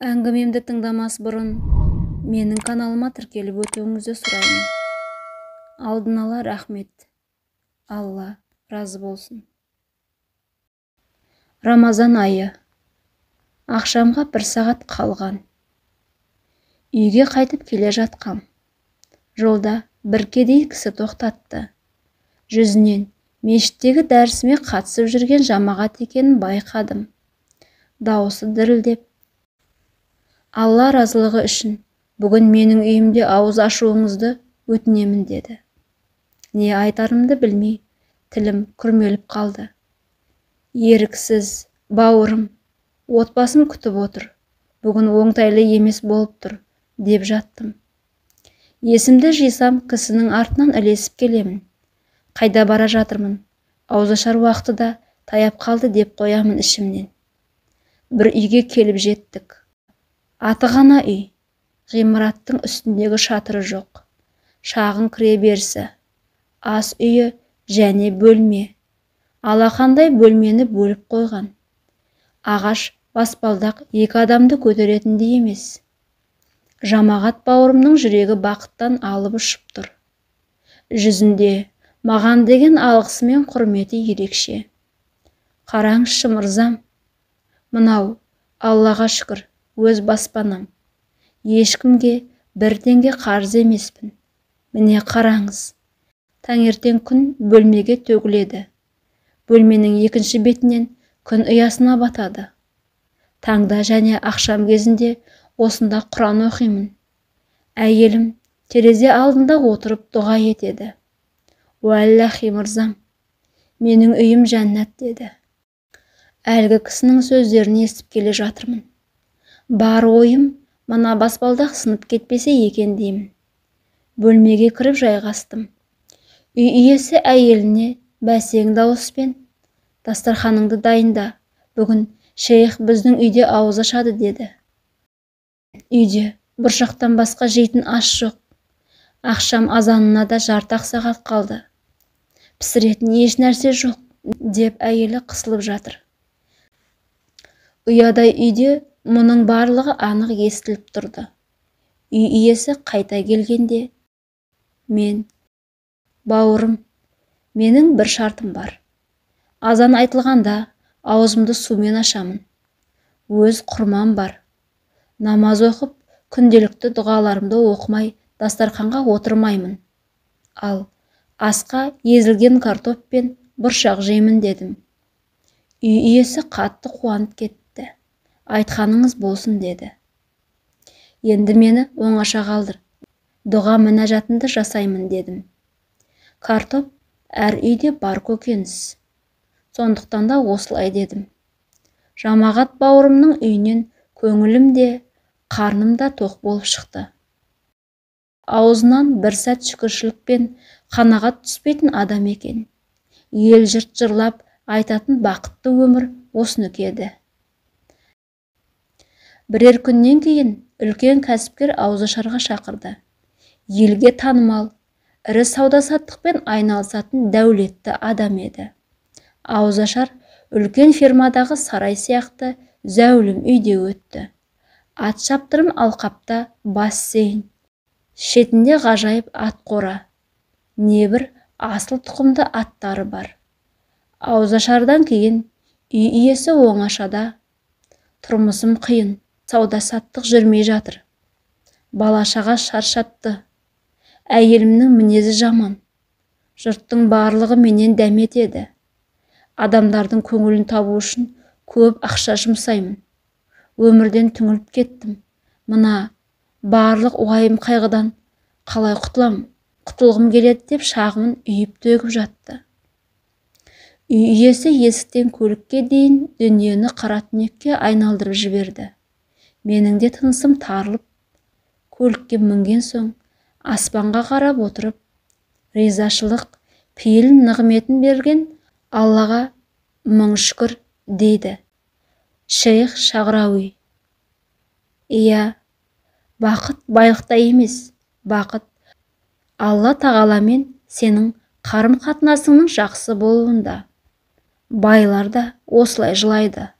Әңгімемді тыңдамас бұрын менің каналыма тіркеліп өтуіңізді сұраймын. Алдын ала рахмет. Алла разы болсын. Рамазан айы. Ақшамға 1 сағат қалған. Үйге қайтып келе жатқам. Жолда бір кедей кісі тоқтатты. Жүзінен мешіттегі дәрісіме қатысып жүрген жамағат екенін байқадым. Дауысы дірілдеп: Алла разылығы үшін бүгін менің үйімде ауыз ашуыңызды өтінемін деді. Не айтарымды білмей, тілім күрмеліп қалды. Еріксіз, бауырым, отбасым күтіп отыр. Бүгін оңтайлы емес болып тұр, деп жаттым. Есімді жисам, кісінің артынан ілесіп келемін. Қайда бара жатырмын? Ауызашар уақыты да таяп қалды деп қоямын ішімнен. Бір үйге келіп жеттік. Аты ғана үй. Ғимараттың үстіндегі шатыры жоқ. Шағын кіре берісі. Ас үйі және бөлме. Алақандай бөлмені бөліп қойған. Ағаш баспалдақ 2 адамды көтеретіндей емес. Жамағат бауырымның жүрегі бақыттан алып ұшып тұр. Жүзінде маған деген алғысы мен құрметі ерекше. Қараңызшы мырзам, мынау Аллаға шүкір өз баспанам. Ешкімге 1 теңге қарыз емеспін. Міне қараңыз. Таңертең күн бөлмеге төгіледі. Бөлменің екінші бетінен күн ұясына батады. Таңда және ақшам кезінде осында Құран оқимын. Әйелім терезе алдында отырып дұға етеді. Уәллахи мырзам, менің үйім жәннат деді. Әлгі кісінің сөздерін естіп келе жатырмын. Бар ойым мына баспалдақ сынып кетпесе екен деймін. Бөлмеге кіріп жайғастым. Үй иесі әйеліне бәсең дауыспен: дастарханыңды дайында, бүгін шейх біздің үйде ауыз ашады деді. Үйде бұршақтан басқа жейтін ас жоқ. Ақшам азанына да жарты-ақ сағат қалды. Пісіретін еш нәрсе жоқ, деп әйелі қысылып жатыр. Ұядай үйде мұның барлығы анық естіліп тұрды. Үй иесі қайта келгенде: мен, бауырым, менің бір шартым бар. Азан айтылғанда аузымды сумен ашамын. Өз құрмам бар. Намаз оқып, күнделікті дұғаларымды оқымай дастарханға отырмаймын. Ал асқа езілген картоп пен бұршақ жеймін дедім. Үй иесі қатты қуанып кетті. Айтқаныңыз болсын деді. Енді мені оңаша қалдыр. Дұға мінәжатымды жасаймын дедім. Картоп әр үйде бар көкөніс. Сондықтан да осылай дедім. Жамағат бауырымның үйінен көңілім де, қарным да тоқ болып шықты. Аузынан бір сәт шүкіршілікпен қанағат түспейтін адам екен. Ел жұрт жырлап айтатын бақытты өмір осынікі еді. Бірер күннен кейін үлкен кәсіпкер ауызашарға шақырды. Елге танымал, ірі сауда-саттықпен айналысатын дәулетті адам еді. Ауызашар үлкен фермадағы сарай сияқты зәулім үйде өтті. Ат шаптырым алқапта бассейн. Шетінде ғажайып ат қора. Небір асыл тұқымды аттары бар. Ауызашардан кейін үй иесі оңашада: тұрмысым қиын, сауда-саттық жүрмей жатыр. Бала-шаға шаршатты. Әйелімнің мінезі жаман. Жұрттың барлығы менен дәмет еді. Адамдардың көңілін табу үшін көп ақша жұмсаймын. Өмірден түңіліп кеттім. Мына барлық уайым қайғыдан қалай құтылғым келеді деп шағымын үйіп төгіп жатты. Үй иесі есіктен көлікке дейін дүниені қара түнекке айналдырып жіберді. Менің де тынысым тарылып, көлікке мінген соң аспанға қарап отырып, ризашылық пейіл нығметін берген Аллаға мың шүкір дейді шейх Шағрауи. Иә, бақыт байлықта емес, бақыт Алла тағаламен сенің қарым-қатынасыңның жақсы болуында. Байлар да осылай жылайды.